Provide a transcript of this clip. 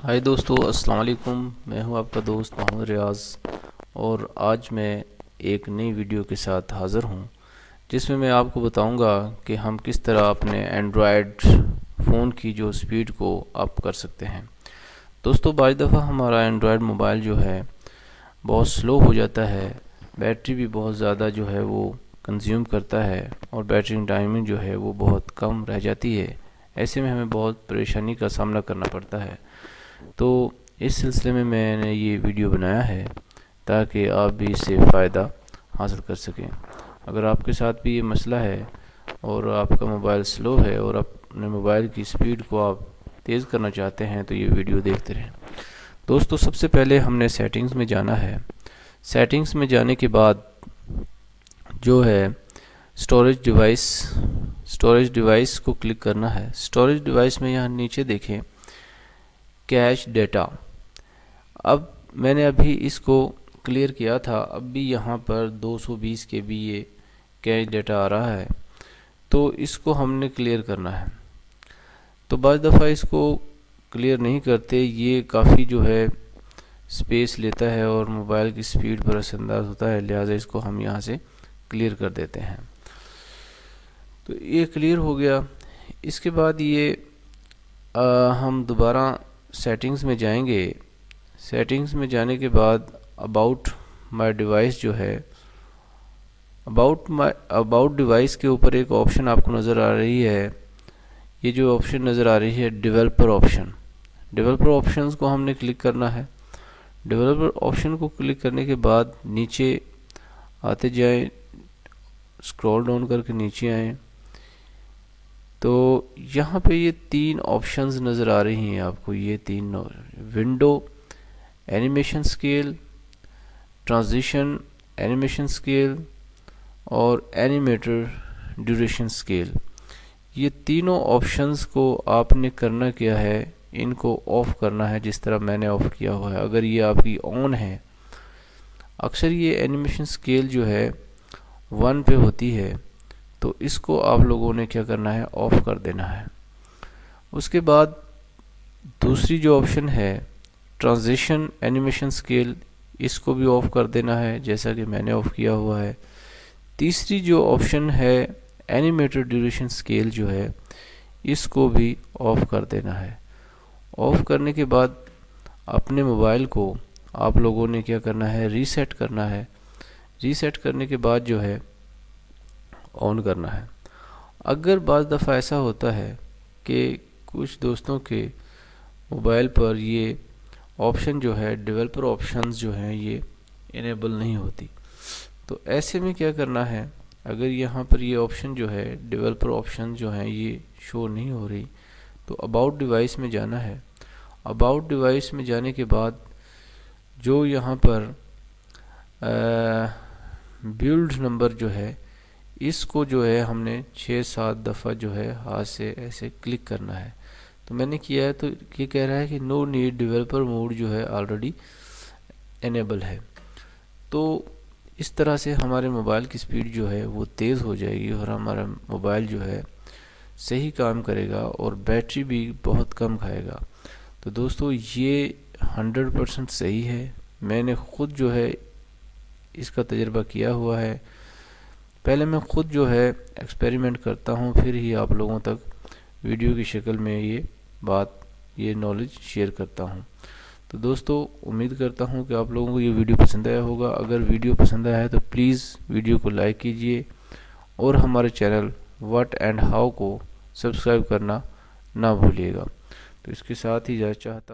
हाय दोस्तों, अस्सलाम वालेकुम। मैं हूं आपका दोस्त मोहम्मद रियाज और आज मैं एक नई वीडियो के साथ हाज़िर हूं जिसमें मैं आपको बताऊंगा कि हम किस तरह अपने एंड्रॉयड फ़ोन की जो स्पीड को अप कर सकते हैं। दोस्तों, बाज़ दफ़ा हमारा एंड्रॉयड मोबाइल जो है बहुत स्लो हो जाता है, बैटरी भी बहुत ज़्यादा जो है वो कंज्यूम करता है और बैटरी टाइमिंग जो है वो बहुत कम रह जाती है। ऐसे में हमें बहुत परेशानी का सामना करना पड़ता है। तो इस सिलसिले में मैंने ये वीडियो बनाया है ताकि आप भी इससे फ़ायदा हासिल कर सकें। अगर आपके साथ भी ये मसला है और आपका मोबाइल स्लो है और अपने मोबाइल की स्पीड को आप तेज़ करना चाहते हैं तो ये वीडियो देखते रहें। दोस्तों, सबसे पहले हमने सेटिंग्स में जाना है। सेटिंग्स में जाने के बाद जो है स्टोरेज डिवाइस को क्लिक करना है। स्टोरेज डिवाइस में यहाँ नीचे देखें कैश डेटा। अब मैंने अभी इसको क्लियर किया था, अब भी यहाँ पर 220 KB ये कैश डेटा आ रहा है, तो इसको हमने क्लियर करना है। तो बाज़ दफ़ा इसको क्लियर नहीं करते, ये काफ़ी जो है स्पेस लेता है और मोबाइल की स्पीड पर असरअंदाज होता है, लिहाजा इसको हम यहाँ से क्लियर कर देते हैं। तो ये क्लियर हो गया। इसके बाद ये हम दोबारा सेटिंग्स में जाएंगे। सेटिंग्स में जाने के बाद अबाउट माय डिवाइस जो है, अबाउट डिवाइस के ऊपर एक ऑप्शन आपको नज़र आ रही है। ये जो ऑप्शन नज़र आ रही है डेवलपर ऑप्शन, डेवलपर ऑप्शंस को हमने क्लिक करना है। डेवलपर ऑप्शन को क्लिक करने के बाद नीचे आते जाएं, स्क्रॉल डाउन करके नीचे आएं, तो यहाँ पे ये 3 ऑप्शंस नज़र आ रही हैं आपको। ये 3 window animation scale, transition animation scale और एनिमेटर ड्यूरेशन स्केल, ये तीनों ऑप्शंस को आपने करना क्या है, इनको ऑफ करना है जिस तरह मैंने ऑफ किया हुआ है। अगर ये आपकी ऑन है, अक्सर ये एनिमेशन स्केल जो है 1 पे होती है, तो इसको आप लोगों ने क्या करना है, ऑफ कर देना है। उसके बाद दूसरी जो ऑप्शन है ट्रांजिशन एनिमेशन स्केल, इसको भी ऑफ कर देना है जैसा कि मैंने ऑफ किया हुआ है। तीसरी जो ऑप्शन है एनिमेटेड ड्यूरेशन स्केल जो है, इसको भी ऑफ कर देना है। ऑफ करने के बाद अपने मोबाइल को आप लोगों ने क्या करना है, रीसेट करना है। रीसेट करने के बाद जो है ऑन करना है। अगर बाज़ दफ़ा ऐसा होता है कि कुछ दोस्तों के मोबाइल पर ये ऑप्शन जो है डेवलपर ऑप्शंस जो हैं ये इनेबल नहीं होती, तो ऐसे में क्या करना है, अगर यहाँ पर ये ऑप्शन जो है डेवलपर ऑप्शन जो हैं ये शो नहीं हो रही, तो अबाउट डिवाइस में जाना है। अबाउट डिवाइस में जाने के बाद जो यहाँ पर बिल्ड नंबर जो है, इसको जो है हमने 6-7 दफ़ा जो है हाथ से ऐसे क्लिक करना है। तो मैंने किया है, तो ये कह रहा है कि नो नीड, डेवलपर मोड जो है ऑलरेडी इनेबल है। तो इस तरह से हमारे मोबाइल की स्पीड जो है वो तेज़ हो जाएगी और हमारा मोबाइल जो है सही काम करेगा और बैटरी भी बहुत कम खाएगा। तो दोस्तों, ये 100% सही है। मैंने ख़ुद जो है इसका तजर्बा किया हुआ है। पहले मैं ख़ुद जो है एक्सपेरिमेंट करता हूँ, फिर ही आप लोगों तक वीडियो की शक्ल में ये नॉलेज शेयर करता हूँ। तो दोस्तों, उम्मीद करता हूँ कि आप लोगों को ये वीडियो पसंद आया होगा। अगर वीडियो पसंद आया है तो प्लीज़ वीडियो को लाइक कीजिए और हमारे चैनल व्हाट एंड हाउ को सब्सक्राइब करना ना भूलिएगा। तो इसके साथ ही इजाज़त चाहता